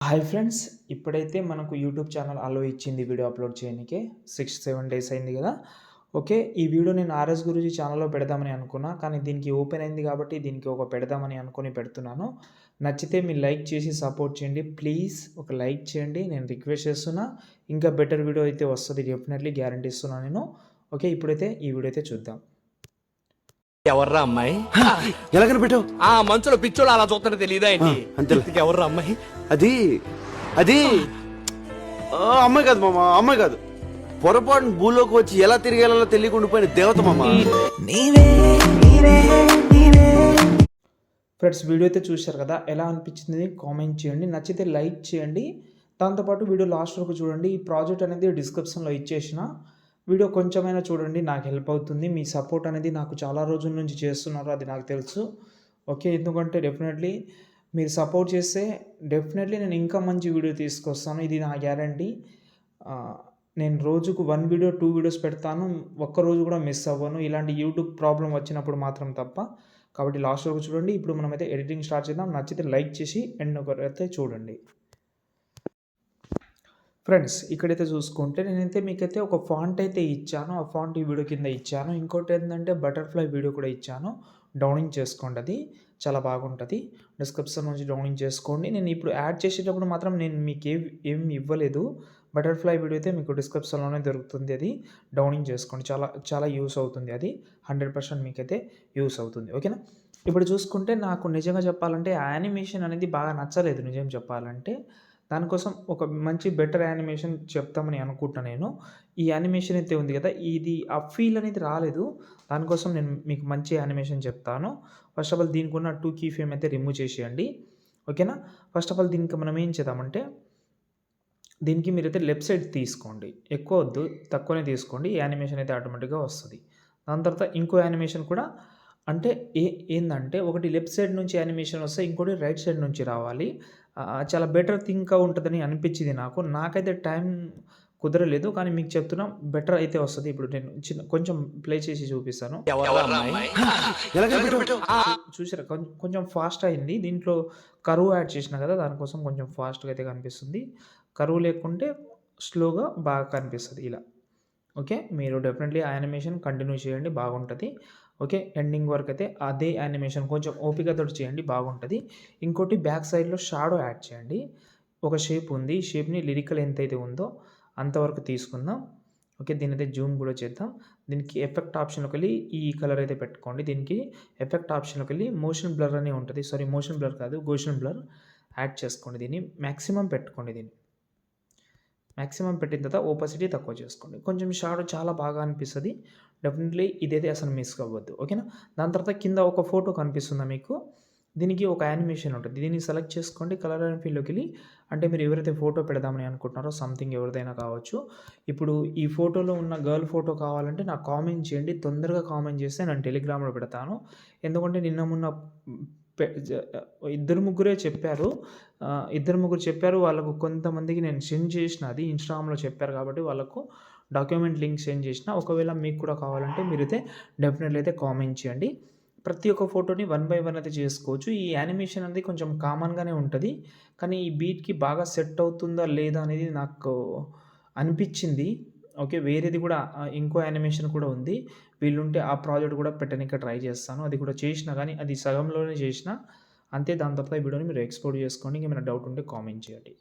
Hi friends, ఇప్పుడైతే మనకు YouTube channel అలో ఇచ్చింది వీడియో అప్లోడ్ చేయడానికి. 6-7 డేస్ అయింది కదా. ఓకే, ఈ వీడియో నేను ఆర్ఎస్ గురూజీ ఛానల్లో పెడదామని అనుకున్నా, కానీ దీనికి ఓపెన్ అయింది కాబట్టి దీనికి ఒక పెడదామని అనుకుని పెడుతున్నాను. నచ్చితే మీరు లైక్ చేసి సపోర్ట్ చేయండి ప్లీజ్. ఒక లైక్ చేయండి, నేను రిక్వెస్ట్ చేస్తున్నా. ఇంకా బెటర్ వీడియో అయితే వస్తుంది, డెఫినెట్లీ గ్యారంటీ ఇస్తున్నాను నేను. ఓకే, ఇప్పుడైతే ఈ వీడియో అయితే చూద్దాం. ఎవర్రా అమ్మాయి? ఎలా కనిపెట్టావు? ఆ మంచులో పిచ్చోళ్ళు అలా చూస్తుంటే తెలియదా ఏంటి? అంతే. ఎవర్రా అమ్మాయి? అది అది అమ్మాయి కాదు మామ, అమ్మాయి కాదు. పొరపాటున భూలోకి వచ్చి ఎలా తిరిగేలా తెలియకుండా పోయిన దేవత మామ. ఫ్రెండ్స్, వీడియో అయితే చూశారు కదా, ఎలా అనిపించింది కామెంట్ చేయండి. నచ్చితే లైక్ చేయండి. దాంతోపాటు వీడియో లాస్ట్ వరకు చూడండి. ఈ ప్రాజెక్ట్ అనేది డిస్క్రిప్షన్లో ఇచ్చేసిన. వీడియో కొంచెమైనా చూడండి, నాకు హెల్ప్ అవుతుంది. మీ సపోర్ట్ అనేది నాకు చాలా రోజుల నుంచి చేస్తున్నారు, అది నాకు తెలుసు. ఓకే, ఎందుకంటే డెఫినెట్లీ మీరు సపోర్ట్ చేస్తే డెఫినెట్లీ నేను ఇంకా మంచి వీడియో తీసుకొస్తాను, ఇది నా గ్యారంటీ. నేను రోజుకు 1 వీడియో 2 వీడియోస్ పెడతాను, ఒక్కరోజు కూడా మిస్ అవ్వను, ఇలాంటి యూట్యూబ్ ప్రాబ్లం వచ్చినప్పుడు మాత్రం తప్ప. కాబట్టి లాస్ట్ వరకు చూడండి. ఇప్పుడు మనమైతే ఎడిటింగ్ స్టార్ట్ చేద్దాం. నచ్చితే లైక్ చేసి ఎండ్ ఒకరైతే చూడండి. ఫ్రెండ్స్, ఇక్కడైతే చూసుకుంటే నేనైతే మీకైతే ఒక ఫాంట్ అయితే ఇచ్చాను. ఆ ఫాంట్ ఈ వీడియో కింద ఇచ్చాను. ఇంకోటి ఏంటంటే బటర్ఫ్లై వీడియో కూడా ఇచ్చాను. డౌనింగ్ చేసుకోండి, అది చాలా బాగుంటుంది. డిస్క్రిప్షన్ నుంచి డౌనింగ్ చేసుకోండి. నేను ఇప్పుడు యాడ్ చేసేటప్పుడు మాత్రం నేను మీకు ఏం ఇవ్వలేదు. బటర్ఫ్లై వీడియో అయితే మీకు డిస్క్రిప్షన్లోనే దొరుకుతుంది, అది డౌనింగ్ చేసుకోండి. చాలా చాలా యూస్ అవుతుంది, అది 100% మీకైతే యూస్ అవుతుంది. ఓకేనా. ఇప్పుడు చూసుకుంటే నాకు నిజంగా చెప్పాలంటే యానిమేషన్ అనేది బాగా నచ్చలేదు నిజం చెప్పాలంటే. దానికోసం ఒక మంచి బెటర్ యానిమేషన్ చెప్తామని అనుకుంటున్నాను నేను. ఈ యానిమేషన్ అయితే ఉంది కదా, ఇది ఆ ఫీల్ అనేది రాలేదు. దానికోసం నేను మీకు మంచి యానిమేషన్ చెప్తాను. ఫస్ట్ ఆఫ్ ఆల్ దీనికి ఉన్న 2 కీ ఫ్రేమ్ అయితే రిమూవ్ చేసేయండి. ఓకేనా. ఫస్ట్ ఆఫ్ ఆల్ దీనికి మనం ఏం చేద్దామంటే, దీనికి మీరైతే లెఫ్ట్ సైడ్ తీసుకోండి, ఎక్కువ వద్దు, తక్కువనే తీసుకోండి. యానిమేషన్ అయితే ఆటోమేటిక్గా వస్తుంది. దాని తర్వాత ఇంకో యానిమేషన్ కూడా అంటే ఏందంటే, ఒకటి లెఫ్ట్ సైడ్ నుంచి యానిమేషన్ వస్తే ఇంకోటి రైట్ సైడ్ నుంచి రావాలి. చాలా బెటర్ థింగ్‌గా ఉంటుందని అనిపించింది నాకు. నాకైతే టైం కుదరలేదు, కానీ మీకు చెప్తున్నా బెటర్ అయితే వస్తది. ఇప్పుడు నేను కొంచెం ప్లే చేసి చూపిస్తాను. ఎవర్రా అమ్మాయి? ఎలా కనిపెట్టావు? చూసారా, కొంచెం ఫాస్ట్ అయింది. దీంట్లో కర్వ్ యాడ్ చేసిన కదా, దానికోసం కొంచెం ఫాస్ట్‌గా అయితే కనిపిస్తుంది. కర్వ్ లేకుంటే స్లోగా బాగా కనిపిస్తది ఇలా. ఓకే, మీరు డెఫినెట్లీ ఆ యానిమేషన్ కంటిన్యూ చేయండి, బాగుంటుంది. ఓకే, ఎండింగ్ వరకు అయితే అదే యానిమేషన్ కొంచెం ఓపికతోటి చేయండి, బాగుంటుంది. ఇంకోటి బ్యాక్ సైడ్లో షాడో యాడ్ చేయండి. ఒక షేప్ ఉంది, ఈ షేప్ని లిరికల్ ఎంతైతే ఉందో అంతవరకు తీసుకుందాం. ఓకే, దీని అయితే జూమ్ కూడా చేద్దాం. దీనికి ఎఫెక్ట్ ఆప్షన్లోకి వెళ్ళి ఈ కలర్ అయితే పెట్టుకోండి. దీనికి ఎఫెక్ట్ ఆప్షన్లోకి వెళ్ళి మోషన్ బ్లర్ అని ఉంటుంది. సారీ, మోషన్ బ్లర్ కాదు, గోషన్ బ్లర్ యాడ్ చేసుకోండి. దీన్ని మ్యాక్సిమం పెట్టుకోండి. దీన్ని మ్యాక్సిమం పెట్టిన తర్వాత ఓపాసిటీ తక్కువ చేసుకోండి. కొంచెం షాడో చాలా బాగా అనిపిస్తుంది. డెఫినెట్లీ ఇదైతే అసలు మిస్ అవ్వద్దు. ఓకేనా. దాని తర్వాత కింద ఒక ఫోటో కనిపిస్తుందా మీకు, దీనికి ఒక యానిమేషన్ ఉంటుంది. దీన్ని సెలెక్ట్ చేసుకోండి. కలర్ అండ్ ఫీల్డ్లోకి వెళ్ళి, అంటే మీరు ఎవరైతే ఫోటో పెడదామని అనుకుంటున్నారో సంథింగ్ ఎవరిదైనా కావచ్చు. ఇప్పుడు ఈ ఫోటోలో ఉన్న గర్ల్ ఫోటో కావాలంటే నాకు కామెంట్ చేయండి. తొందరగా కామెంట్ చేస్తే నేను టెలిగ్రామ్లో పెడతాను. ఎందుకంటే నిన్న మొన్న ఇద్దరు ముగ్గురు చెప్పారు. వాళ్ళకు కొంతమందికి నేను సెండ్ చేసిన, అది ఇన్స్టాగ్రామ్లో చెప్పారు కాబట్టి వాళ్ళకు డాక్యుమెంట్ లింక్ సెండ్ చేసిన. ఒకవేళ మీకు కూడా కావాలంటే మీరైతే డెఫినెట్లీ అయితే కామెంట్ చేయండి. ప్రతి ఒక్క ఫోటోని 1 బై 1 అయితే చేసుకోవచ్చు. ఈ యానిమేషన్ అనేది కొంచెం కామన్గానే ఉంటుంది, కానీ ఈ బీట్కి బాగా సెట్ అవుతుందా లేదా అనేది నాకు అనిపించింది. ఓకే, వేరేది కూడా ఇంకో యానిమేషన్ కూడా ఉంది. వీళ్ళుంటే ఆ ప్రాజెక్ట్ కూడా పెట్టడానికి ట్రై చేస్తాను. అది కూడా చేసినా కానీ అది సగంలోనే చేసిన అంతే. దాని తర్వాత ఈ వీడియోని మీరు ఎక్స్పోర్ట్ చేసుకోండి. ఇంకేమైనా డౌట్ ఉంటే కామెంట్ చేయండి.